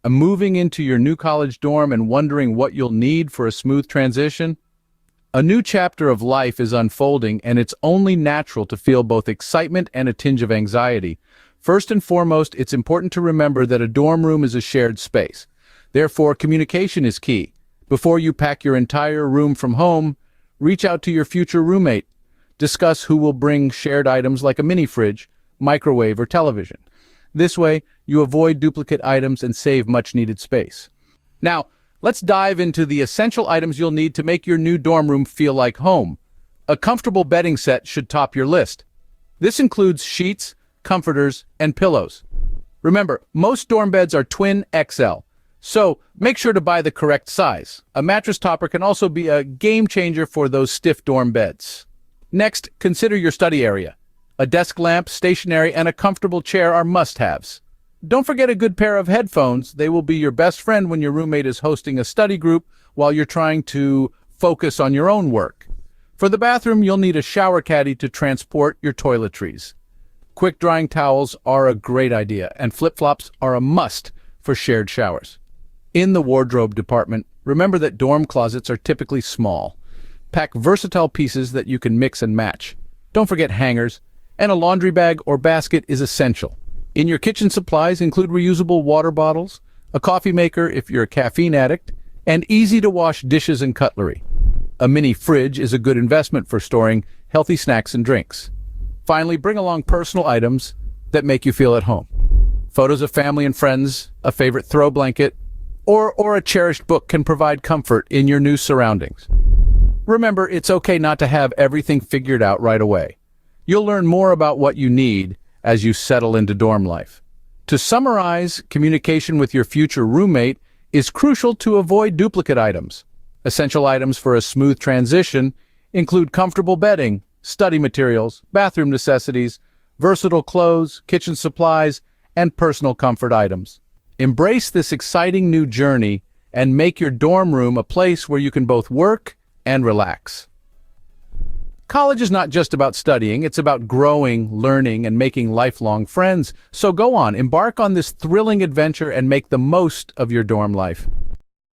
Moving into your new college dorm and wondering what you'll need for a smooth transition? A new chapter of life is unfolding, and it's only natural to feel both excitement and a tinge of anxiety. First and foremost, it's important to remember that a dorm room is a shared space. Therefore, communication is key. Before you pack your entire room from home, reach out to your future roommate. Discuss who will bring shared items like a mini fridge, microwave, or television. This way, you avoid duplicate items and save much-needed space. Now, let's dive into the essential items you'll need to make your new dorm room feel like home. A comfortable bedding set should top your list. This includes sheets, comforters, and pillows. Remember, most dorm beds are twin XL, so make sure to buy the correct size. A mattress topper can also be a game changer for those stiff dorm beds. Next, consider your study area. A desk lamp, stationery, and a comfortable chair are must-haves. Don't forget a good pair of headphones. They will be your best friend when your roommate is hosting a study group while you're trying to focus on your own work. For the bathroom, you'll need a shower caddy to transport your toiletries. Quick-drying towels are a great idea, and flip-flops are a must for shared showers. In the wardrobe department, remember that dorm closets are typically small. Pack versatile pieces that you can mix and match. Don't forget hangers, and a laundry bag or basket is essential. In your kitchen supplies, include reusable water bottles, a coffee maker if you're a caffeine addict, and easy-to-wash dishes and cutlery. A mini fridge is a good investment for storing healthy snacks and drinks. Finally, bring along personal items that make you feel at home. Photos of family and friends, a favorite throw blanket, or a cherished book can provide comfort in your new surroundings. Remember, it's okay not to have everything figured out right away. You'll learn more about what you need as you settle into dorm life. To summarize, communication with your future roommate is crucial to avoid duplicate items. Essential items for a smooth transition include comfortable bedding, study materials, bathroom necessities, versatile clothes, kitchen supplies, and personal comfort items. Embrace this exciting new journey and make your dorm room a place where you can both work and relax. College is not just about studying, it's about growing, learning, and making lifelong friends. So go on, embark on this thrilling adventure and make the most of your dorm life.